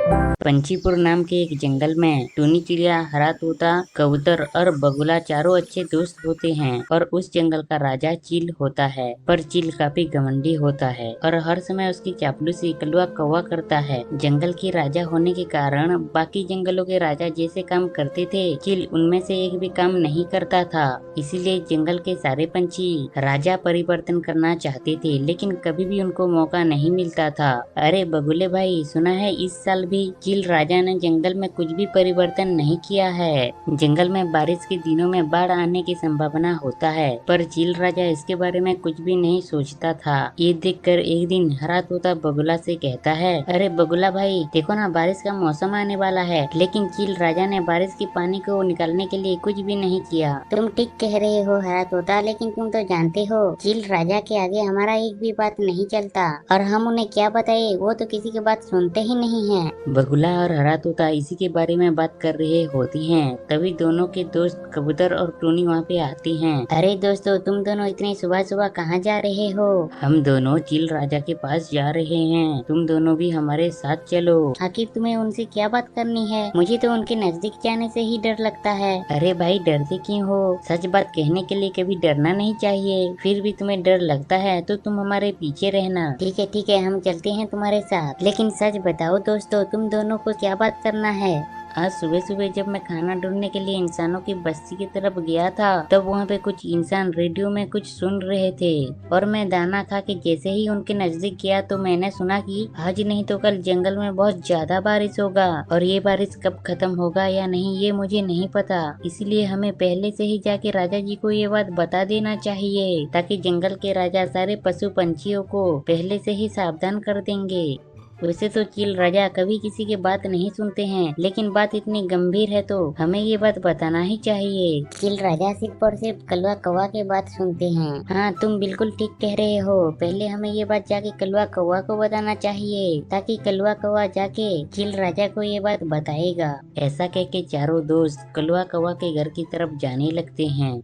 पंचीपुर नाम के एक जंगल में टूनी चिड़िया, हरा तोता, कबूतर और बगुला चारों अच्छे दोस्त होते हैं। और उस जंगल का राजा चील होता है। पर चील काफी घमंडी होता है और हर समय उसकी चापलूसी कलवा कौवा करता है। जंगल के राजा होने के कारण बाकी जंगलों के राजा जैसे काम करते थे, चील उनमें से एक भी काम नहीं करता था। इसीलिए जंगल के सारे पंछी राजा परिवर्तन करना चाहते थे, लेकिन कभी भी उनको मौका नहीं मिलता था। अरे बगुले भाई, सुना है इस साल भी चील राजा ने जंगल में कुछ भी परिवर्तन नहीं किया है। जंगल में बारिश के दिनों में बाढ़ आने की संभावना होता है, पर चील राजा इसके बारे में कुछ भी नहीं सोचता था। ये देखकर एक दिन हरा तोता बगुला से कहता है, अरे बगुला भाई देखो ना, बारिश का मौसम आने वाला है, लेकिन चील राजा ने बारिश के पानी को निकालने के लिए कुछ भी नहीं किया। तुम ठीक कह रहे हो हरा तोता, लेकिन तुम तो जानते हो चील राजा के आगे हमारा एक भी बात नहीं चलता, और हम उन्हें क्या बताए, वो तो किसी की बात सुनते ही नहीं है। बगुला और हरा तोता इसी के बारे में बात कर रहे होती हैं। तभी दोनों के दोस्त कबूतर और टूनी वहाँ पे आती हैं। अरे दोस्तों, तुम दोनों इतने सुबह सुबह कहाँ जा रहे हो? हम दोनों चील राजा के पास जा रहे हैं, तुम दोनों भी हमारे साथ चलो। आखिर तुम्हें उनसे क्या बात करनी है? मुझे तो उनके नजदीक जाने से ही डर लगता है। अरे भाई, डरते क्यों हो? सच बात कहने के लिए कभी डरना नहीं चाहिए। फिर भी तुम्हें डर लगता है तो तुम हमारे पीछे रहना। ठीक है, हम चलते हैं तुम्हारे साथ। लेकिन सच बताओ दोस्तों, तुम दोनों को क्या बात करना है? आज सुबह सुबह जब मैं खाना ढूंढने के लिए इंसानों की बस्ती की तरफ गया था, तब वहाँ पे कुछ इंसान रेडियो में कुछ सुन रहे थे, और मैं दाना खा के जैसे ही उनके नजदीक गया तो मैंने सुना कि आज नहीं तो कल जंगल में बहुत ज्यादा बारिश होगा, और ये बारिश कब खत्म होगा या नहीं ये मुझे नहीं पता। इसलिए हमें पहले से ही जाके राजा जी को ये बात बता देना चाहिए, ताकि जंगल के राजा सारे पशु पंछियों को पहले से ही सावधान कर देंगे। वैसे तो चील राजा कभी किसी की बात नहीं सुनते हैं, लेकिन बात इतनी गंभीर है तो हमें ये बात बताना ही चाहिए। चील राजा सिर्फ और सिर्फ कलवा कौवा की बात सुनते हैं। हाँ, तुम बिल्कुल ठीक कह रहे हो। पहले हमें ये बात जाके कलवा कौवा को बताना चाहिए, ताकि कलवा कौवा जाके चील राजा को ये बात बताएगा। ऐसा कह के चारों दोस्त कलवा कौवा के घर की तरफ जाने लगते हैं।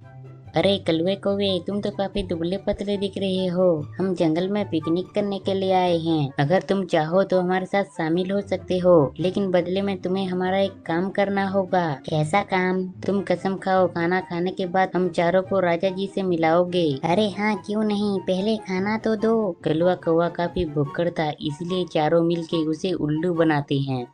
अरे कलवे कौवे, तुम तो काफी दुबले पतले दिख रहे हो। हम जंगल में पिकनिक करने के लिए आए हैं। अगर तुम चाहो तो हमारे साथ शामिल हो सकते हो, लेकिन बदले में तुम्हें हमारा एक काम करना होगा। कैसा काम? तुम कसम खाओ, खाना खाने के बाद हम चारों को राजा जी से मिलाओगे। अरे हाँ, क्यों नहीं, पहले खाना तो दो। कलवा कौवा काफी भुक्कड़ था, इसलिए चारों मिलके उसे उल्लू बनाते हैं,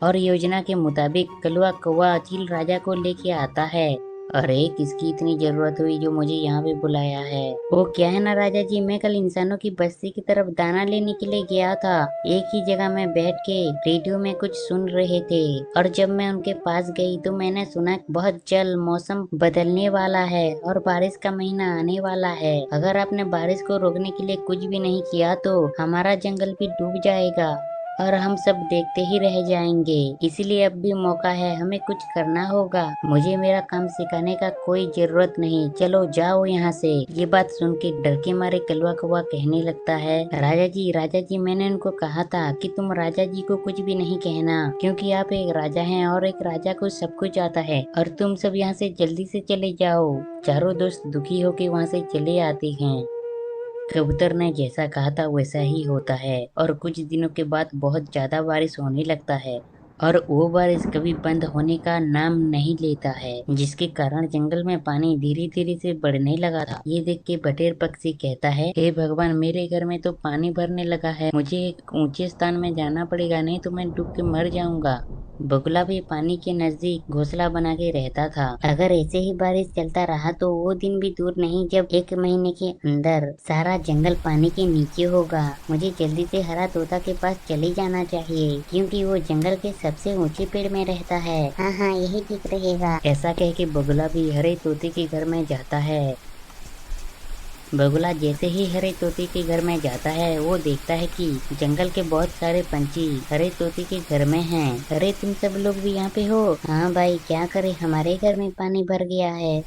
और योजना के मुताबिक कलवा कौवा चील राजा को लेके आता है। अरे किसकी इतनी जरूरत हुई जो मुझे यहाँ पे बुलाया है? वो क्या है ना राजा जी, मैं कल इंसानों की बस्ती की तरफ दाना लेने के लिए गया था। एक ही जगह में बैठ के रेडियो में कुछ सुन रहे थे, और जब मैं उनके पास गई तो मैंने सुना बहुत जल्द मौसम बदलने वाला है और बारिश का महीना आने वाला है। अगर आपने बारिश को रोकने के लिए कुछ भी नहीं किया तो हमारा जंगल भी डूब जाएगा और हम सब देखते ही रह जाएंगे। इसलिए अब भी मौका है, हमें कुछ करना होगा। मुझे मेरा काम सिखाने का कोई जरूरत नहीं, चलो जाओ यहाँ से। ये बात सुन के डर के मारे कलवा कौवा कहने लगता है, राजा जी मैंने उनको कहा था कि तुम राजा जी को कुछ भी नहीं कहना, क्योंकि आप एक राजा हैं और एक राजा को सब कुछ आता है। और तुम सब यहाँ से जल्दी से चले जाओ। चारों दोस्त दुखी होके वहाँ से चले आते हैं। कबूतर ने जैसा कहा था वैसा ही होता है, और कुछ दिनों के बाद बहुत ज्यादा बारिश होने लगता है, और वो बारिश कभी बंद होने का नाम नहीं लेता है, जिसके कारण जंगल में पानी धीरे धीरे से बढ़ने लगा था। ये देख के बटेर पक्षी कहता है, हे भगवान, मेरे घर में तो पानी भरने लगा है, मुझे एक ऊंचे स्थान में जाना पड़ेगा, नहीं तो मैं डूब के मर जाऊंगा। बगुला भी पानी के नजदीक घोंसला बना के रहता था। अगर ऐसे ही बारिश चलता रहा तो वो दिन भी दूर नहीं जब 1 महीने के अंदर सारा जंगल पानी के नीचे होगा। मुझे जल्दी से हरा तोता के पास चले जाना चाहिए, क्योंकि वो जंगल के सबसे ऊंचे पेड़ में रहता है। हाँ, यही ठीक रहेगा। ऐसा कह के बगुला भी हरे तोते के घर में जाता है। बगुला जैसे ही हरे तोते के घर में जाता है, वो देखता है कि जंगल के बहुत सारे पंछी हरे तोते के घर में हैं। अरे तुम सब लोग भी यहाँ पे हो? हाँ भाई, क्या करे, हमारे घर में पानी भर गया है।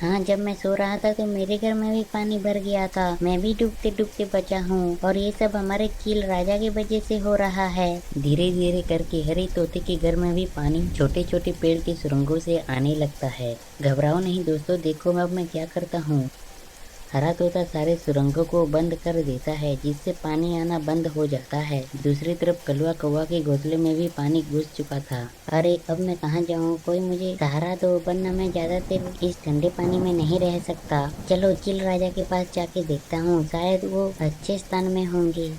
हाँ, जब मैं सो रहा था तो मेरे घर में भी पानी भर गया था, मैं भी डूबते डूबते बचा हूँ, और ये सब हमारे चील राजा की वजह से हो रहा है। धीरे धीरे करके हरे तोते के घर में भी पानी छोटे छोटे पेड़ के सुरंगों से आने लगता है। घबराओ नहीं दोस्तों, देखो अब मैं क्या करता हूँ। हरा तोता सारे सुरंगों को बंद कर देता है, जिससे पानी आना बंद हो जाता है। दूसरी तरफ कलवा कौवा के घोंसले में भी पानी घुस चुका था। अरे अब मैं कहाँ जाऊँ, कोई मुझे सहारा दो, वरना मैं ज्यादा देर इस ठंडे पानी में नहीं रह सकता। चलो चील राजा के पास जाके देखता हूँ, शायद वो अच्छे स्थान में होंगे।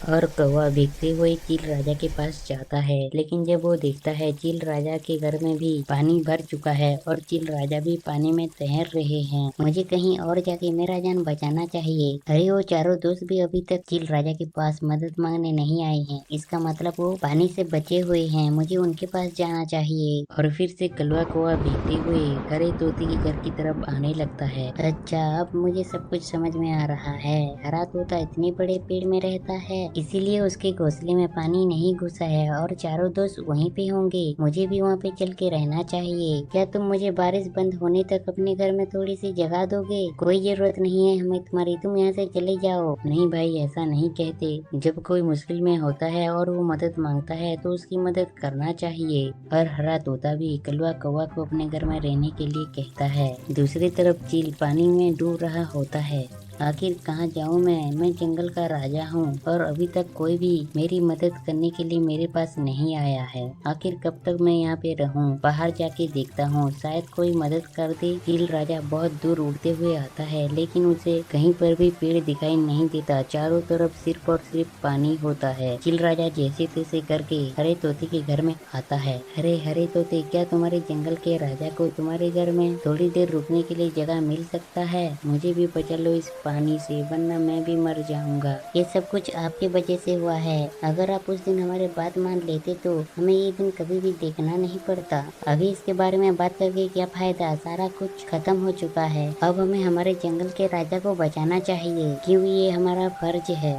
और कौवा भीगते हुए चील राजा के पास जाता है, लेकिन जब वो देखता है चील राजा के घर में भी पानी भर चुका है और चील राजा भी पानी में तैर रहे हैं। मुझे कहीं और जाके मेरा जान बचाना चाहिए। अरे वो चारों दोस्त भी अभी तक चील राजा के पास मदद मांगने नहीं आए हैं, इसका मतलब वो पानी से बचे हुए हैं। मुझे उनके पास जाना चाहिए। और फिर से कलवा कौवा भीगते हुए हरे तोते के घर की तरफ आने लगता है। अच्छा, अब मुझे सब कुछ समझ में आ रहा है। हरा तोता इतने बड़े पेड़ में रहता है, इसीलिए उसके घोंसले में पानी नहीं घुसा है और चारों दोस्त वहीं पे होंगे। मुझे भी वहाँ पे चल के रहना चाहिए। क्या तुम मुझे बारिश बंद होने तक अपने घर में थोड़ी सी जगह दोगे? कोई जरूरत नहीं है हमें तुम्हारी, तुम यहाँ से चले जाओ। नहीं भाई, ऐसा नहीं कहते। जब कोई मुश्किल में होता है और वो मदद मांगता है तो उसकी मदद करना चाहिए। और हरा तोता भी कलवा कौवा को अपने घर में रहने के लिए कहता है। दूसरी तरफ चील पानी में डूब रहा होता है। आखिर कहाँ जाऊँ मैं जंगल का राजा हूँ और अभी तक कोई भी मेरी मदद करने के लिए मेरे पास नहीं आया है। आखिर कब तक मैं यहाँ पे रहूँ? बाहर जाके देखता हूँ, शायद कोई मदद कर दे। चील राजा बहुत दूर उड़ते हुए आता है, लेकिन उसे कहीं पर भी पेड़ दिखाई नहीं देता। चारों तरफ सिर्फ और सिर्फ पानी होता है। चील राजा जैसे तैसे करके हरे तोते के घर में आता है। अरे हरे तोते, क्या तुम्हारे जंगल के राजा को तुम्हारे घर में थोड़ी देर रुकने के लिए जगह मिल सकता है? मुझे भी बचा लो इस पानी से, वरना मैं भी मर जाऊंगा। ये सब कुछ आपकी वजह से हुआ है। अगर आप उस दिन हमारे बात मान लेते तो हमें ये दिन कभी भी देखना नहीं पड़ता। अभी इसके बारे में बात करके क्या फायदा, सारा कुछ खत्म हो चुका है। अब हमें हमारे जंगल के राजा को बचाना चाहिए, क्योंकि ये हमारा फर्ज है।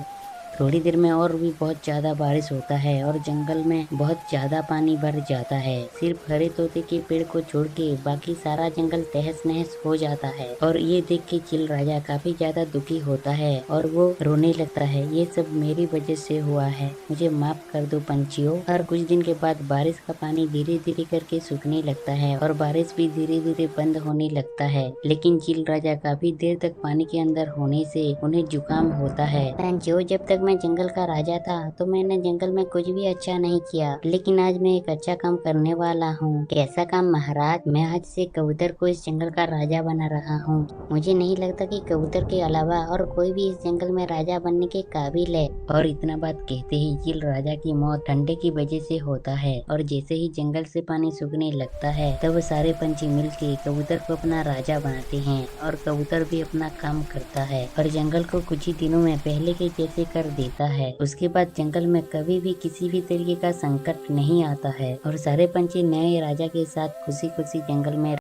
थोड़ी देर में और भी बहुत ज्यादा बारिश होता है और जंगल में बहुत ज्यादा पानी भर जाता है। सिर्फ हरे तोते के पेड़ को छोड़ के बाकी सारा जंगल तहस नहस हो जाता है। और ये देख के चील राजा काफी ज्यादा दुखी होता है और वो रोने लगता है। ये सब मेरी वजह से हुआ है, मुझे माफ कर दो पंछियों। और कुछ दिन के बाद बारिश का पानी धीरे धीरे करके सूखने लगता है और बारिश भी धीरे धीरे बंद होने लगता है। लेकिन चील राजा काफी देर तक पानी के अंदर होने से उन्हें जुकाम होता है। पंछियों, जब तक मैं जंगल का राजा था तो मैंने जंगल में कुछ भी अच्छा नहीं किया, लेकिन आज मैं एक अच्छा काम करने वाला हूँ। कैसा काम महाराज? मैं आज से कबूतर को इस जंगल का राजा बना रहा हूँ। मुझे नहीं लगता कि कबूतर के अलावा और कोई भी इस जंगल में राजा बनने के काबिल है। और इतना बात कहते ही चील राजा की मौत ठंडे की वजह से होता है। और जैसे ही जंगल से पानी सूखने लगता है तब सारे पंछी मिलके कबूतर को अपना राजा बनाते हैं और कबूतर भी अपना काम करता है और जंगल को कुछ ही दिनों में पहले के जैसे कर देता है। उसके बाद जंगल में कभी भी किसी भी तरीके का संकट नहीं आता है और सारे पंछी नए राजा के साथ खुशी खुशी जंगल में